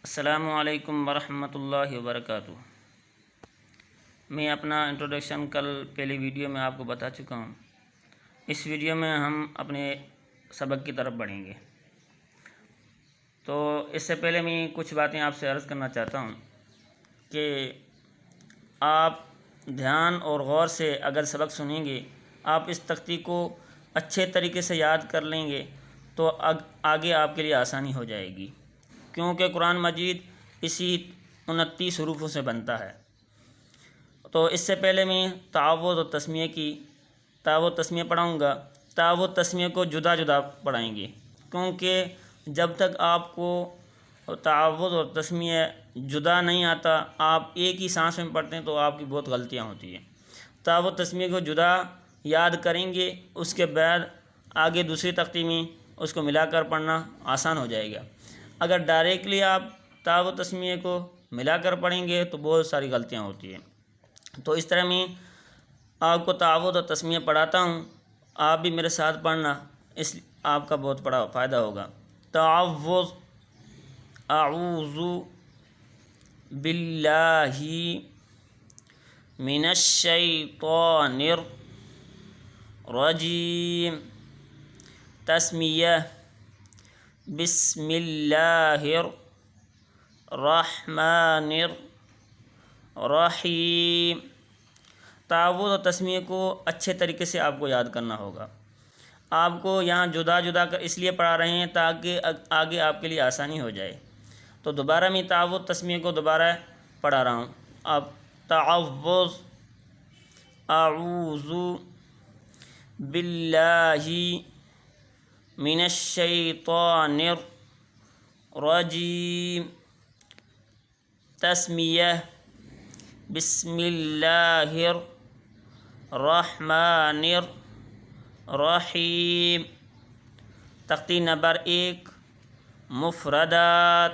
السلام علیکم ورحمۃ اللہ وبرکاتہ۔ میں اپنا انٹروڈکشن کل پہلی ویڈیو میں آپ کو بتا چکا ہوں۔ اس ویڈیو میں ہم اپنے سبق کی طرف بڑھیں گے۔ تو اس سے پہلے میں کچھ باتیں آپ سے عرض کرنا چاہتا ہوں کہ آپ دھیان اور غور سے اگر سبق سنیں گے، آپ اس تختی کو اچھے طریقے سے یاد کر لیں گے تو آگے آپ کے لیے آسانی ہو جائے گی، کیونکہ قرآن مجید اسی 29 حروفوں سے بنتا ہے۔ تو اس سے پہلے میں تعوذ و تسمیہ پڑھاؤں گا۔ تعوذ تسمیہ کو جدا جدا پڑھائیں گے، کیونکہ جب تک آپ کو تعوذ اور تسمیہ جدا نہیں آتا، آپ ایک ہی سانس میں پڑھتے ہیں تو آپ کی بہت غلطیاں ہوتی ہیں۔ تعوذ تسمیہ کو جدا یاد کریں گے، اس کے بعد آگے دوسری تختی میں اس کو ملا کر پڑھنا آسان ہو جائے گا۔ اگر ڈائریکٹلی آپ تعوذ تسمیہ کو ملا کر پڑھیں گے تو بہت ساری غلطیاں ہوتی ہیں۔ تو اس طرح میں آپ کو تعوذ اور تسمیہ پڑھاتا ہوں، آپ بھی میرے ساتھ پڑھنا، اس آپ کا بہت بڑا فائدہ ہوگا۔ تعوذ، اعوذ باللہ من الشیطان الرجیم، تسمیہ بسم اللہ الرحمن الرحیم۔ تعوذ و تسمیہ کو اچھے طریقے سے آپ کو یاد کرنا ہوگا۔ آپ کو یہاں جدا جدا کر اس لیے پڑھا رہے ہیں تاکہ آگے آپ کے لیے آسانی ہو جائے۔ تو دوبارہ میں تعوذ تسمیہ کو دوبارہ پڑھا رہا ہوں۔ اب تعوذ، اعوذ باللہ من الشیطان الرجیم، تسمیہ بسم اللہ الرحمن الرحیم۔ تختی نمبر 1، مفردات۔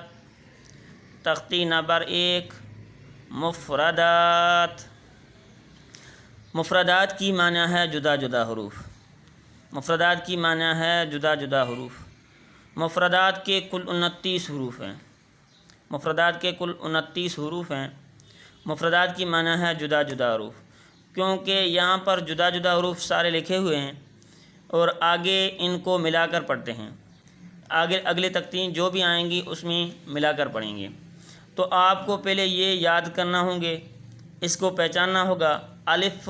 تختی نمبر 1، مفردات۔ مفردات کی معنی ہے جدا جدا حروف۔ مفردات کی معنی ہے جدا جدا حروف۔ مفردات کے کل 29 حروف ہیں۔ مفردات کے کل 29 حروف ہیں۔ مفردات کی معنی ہے جدا جدا حروف، کیونکہ یہاں پر جدا جدا حروف سارے لکھے ہوئے ہیں اور آگے ان کو ملا کر پڑھتے ہیں۔ آگے اگلے تختیں جو بھی آئیں گی اس میں ملا کر پڑھیں گے۔ تو آپ کو پہلے یہ یاد کرنا ہوں گے، اس کو پہچاننا ہوگا۔ الف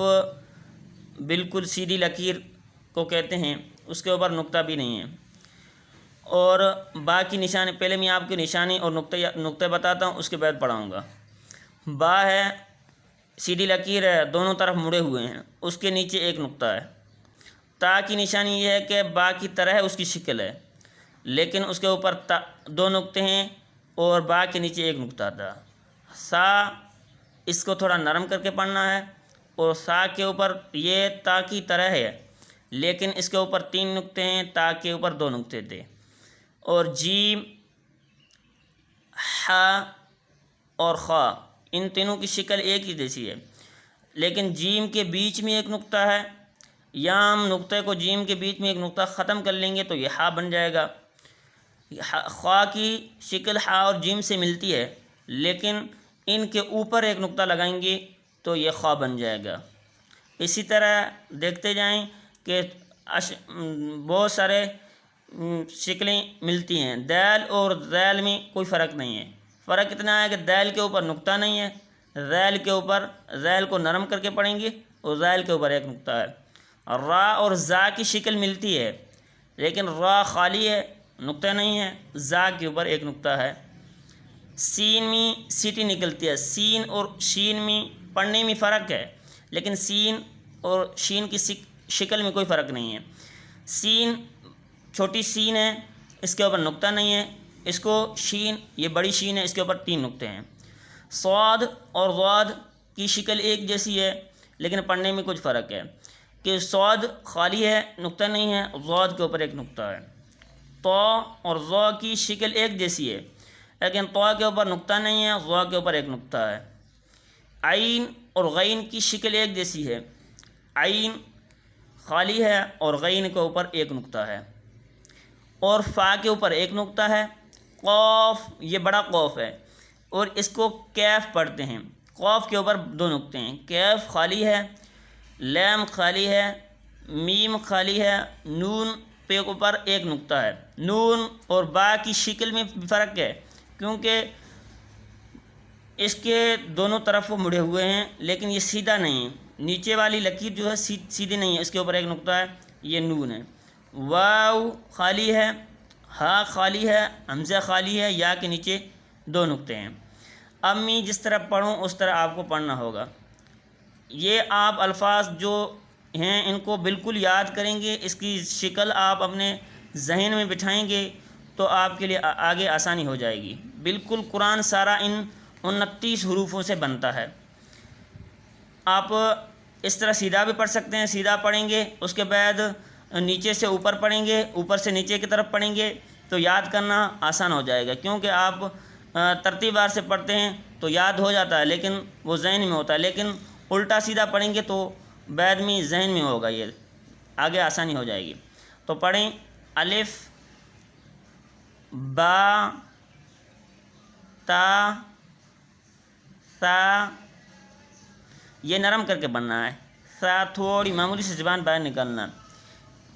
بالکل سیدھی لکیر کو کہتے ہیں، اس کے اوپر نقطہ بھی نہیں ہے۔ اور با کی نشانی پہلے میں آپ کی نشانی اور نقطے بتاتا ہوں، اس کے بعد پڑھاؤں گا۔ با ہے، سیدھی لکیر ہے، دونوں طرف مڑے ہوئے ہیں، اس کے نیچے ایک نقطہ ہے۔ تا کی نشانی یہ ہے کہ با کی طرح اس کی شکل ہے، لیکن اس کے اوپر 2 نقطے ہیں اور با کے نیچے ایک نقطہ تھا۔ سا، اس کو تھوڑا نرم کر کے پڑھنا ہے، اور سا کے اوپر یہ تا کی طرح ہے، لیکن اس کے اوپر 3 نقطے ہیں، تا کے اوپر 2 نقطے تھے۔ اور جیم، ح اور خا، ان تینوں کی شکل ایک ہی جیسی ہے، لیکن جیم کے بیچ میں ایک نقطہ ہے۔ یہاں ہم نقطے کو جیم کے بیچ میں ایک نقطہ ختم کر لیں گے تو یہ ہا بن جائے گا۔ خا کی شکل ہا اور جیم سے ملتی ہے، لیکن ان کے اوپر ایک نقطہ لگائیں گے تو یہ خا بن جائے گا۔ اسی طرح دیکھتے جائیں کہ بہت سارے شکلیں ملتی ہیں۔ دال اور ذیل میں کوئی فرق نہیں ہے۔ فرق اتنا ہے کہ دال کے اوپر نقطہ نہیں ہے، ذیل کے اوپر، ذیل کو نرم کر کے پڑھیں گے اور ذیل کے اوپر ایک نقطہ ہے۔ را اور زا کی شکل ملتی ہے، لیکن را خالی ہے، نقطہ نہیں ہے، زا کے اوپر ایک نقطہ ہے۔ سین میں سیٹی نکلتی ہے، سین اور شین میں پڑھنے میں فرق ہے، لیکن سین اور شین کی شکل میں کوئی فرق نہیں ہے۔ سین چھوٹی سین ہے، اس کے اوپر نقطہ نہیں ہے، اس کو شین، یہ بڑی شین ہے، اس کے اوپر 3 نقطے ہیں۔ صاد اور ضاد کی شکل ایک جیسی ہے، لیکن پڑھنے میں کچھ فرق ہے کہ صاد خالی ہے، نقطہ نہیں ہے، ضاد کے اوپر ایک نقطہ ہے۔ طا اور ظا کی شکل ایک جیسی ہے، لیکن طا کے اوپر نقطہ نہیں ہے، ظا کے اوپر ایک نقطہ ہے۔ عین اور غین کی شکل ایک جیسی ہے، عین خالی ہے اور غین کے اوپر ایک نقطہ ہے، اور فا کے اوپر ایک نقطہ ہے، قوف یہ بڑا قوف ہے اور اس کو کیف پڑھتے ہیں، قوف کے اوپر 2 نقطے ہیں، کیف خالی ہے، لام خالی ہے، میم خالی ہے، نون پہ اوپر 1 نقطہ ہے۔ نون اور با کی شکل میں فرق ہے کیونکہ اس کے دونوں طرف وہ مڑے ہوئے ہیں لیکن یہ سیدھا نہیں ہے، نیچے والی لکیر جو ہے سیدھی نہیں ہے، اس کے اوپر 1 نقطہ ہے، یہ نون ہے۔ واو خالی ہے، ہا خالی ہے، حمزہ خالی ہے، یا کے نیچے 2 نقطے ہیں۔ اب میں جس طرح پڑھوں اس طرح آپ کو پڑھنا ہوگا۔ یہ آپ الفاظ جو ہیں ان کو بالکل یاد کریں گے، اس کی شکل آپ اپنے ذہن میں بٹھائیں گے تو آپ کے لیے آگے آسانی ہو جائے گی۔ بالکل قرآن سارا ان 29 حروفوں سے بنتا ہے۔ آپ اس طرح سیدھا بھی پڑھ سکتے ہیں، سیدھا پڑھیں گے، اس کے بعد نیچے سے اوپر پڑھیں گے، اوپر سے نیچے کی طرف پڑھیں گے تو یاد کرنا آسان ہو جائے گا، کیونکہ آپ ترتیب وار سے پڑھتے ہیں تو یاد ہو جاتا ہے لیکن وہ ذہن میں ہوتا ہے، لیکن الٹا سیدھا پڑھیں گے تو بعد میں ذہن میں ہوگا، یہ آگے آسانی ہو جائے گی۔ تو پڑھیں الف با تا ثا، یہ نرم کر کے بننا ہے، ثا تھوڑی معمولی سے زبان باہر نکلنا۔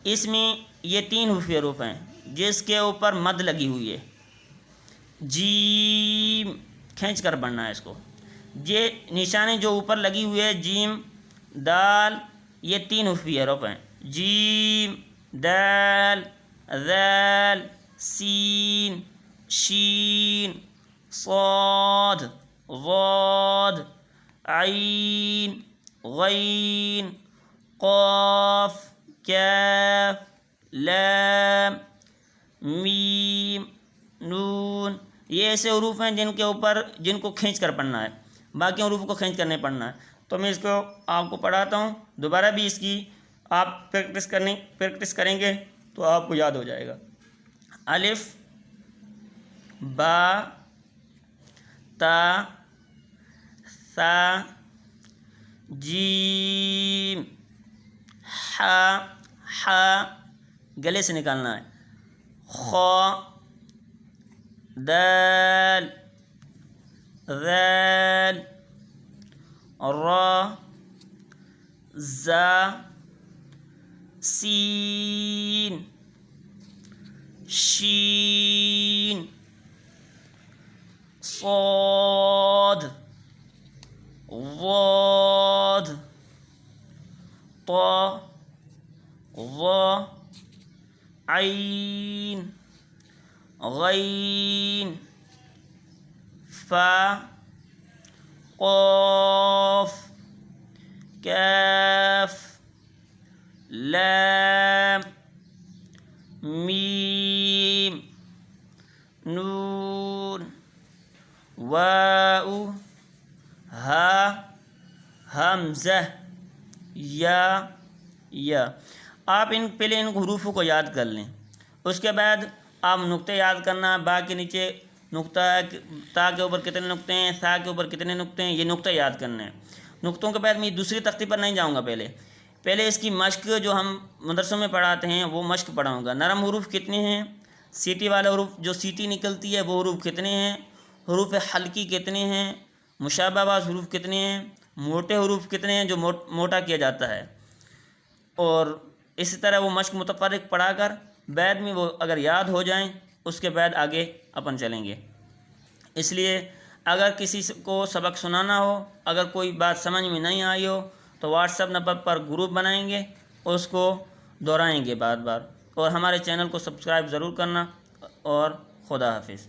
اس میں یہ 3 حروفی حروف ہیں جس کے اوپر مد لگی ہوئی ہے، جیم کھینچ کر بننا ہے اس کو۔ یہ نشانی جو اوپر لگی ہوئی ہے جیم دال، یہ 3 حروفی حروف ہیں، جیم دال ذال سین شین صاد ضاد عین غین قاف کاف لام میم نون۔ یہ ایسے حروف ہیں جن کو کھینچ کر پڑھنا ہے، باقی حروف کو کھینچ کر نہیں پڑھنا ہے۔ تو میں اس کو آپ کو پڑھاتا ہوں، دوبارہ بھی اس کی آپ پریکٹس کریں گے تو آپ کو یاد ہو جائے گا۔ الف با تا ثا جیم ہا گلے سے نکالنا ہے، خا دال ذال را زا سین شین صاد ضاد طا ظا عین غین فا قاف کاف لام میم نون واو ہا حمزہ یا۔ آپ پہلے ان حروفوں کو یاد کر لیں، اس کے بعد آپ نقطے یاد کرنا، با کے نیچے نقطہ، تا کے اوپر کتنے نقطے ہیں، ثا کے اوپر کتنے نقطے ہیں، یہ نقطے یاد کرنے ہیں۔ نقطوں کے بعد میں دوسری تختی پر نہیں جاؤں گا، پہلے اس کی مشق جو ہم مدرسوں میں پڑھاتے ہیں وہ مشق پڑھاؤں گا۔ نرم حروف کتنے ہیں، سیٹی والے حروف جو سیٹی نکلتی ہے وہ حروف کتنے ہیں، حروف حلقی کتنے ہیں، مشابہ باز حروف کتنے ہیں، موٹے حروف کتنے ہیں جو موٹا کیا جاتا ہے، اور اسی طرح وہ مشق متفرق پڑھا کر بعد میں وہ اگر یاد ہو جائیں اس کے بعد آگے اپن چلیں گے۔ اس لیے اگر کسی کو سبق سنانا ہو، اگر کوئی بات سمجھ میں نہیں آئی ہو تو واٹس ایپ نمبر پر گروپ بنائیں گے اور اس کو دہرائیں گے بار بار، اور ہمارے چینل کو سبسکرائب ضرور کرنا، اور خدا حافظ۔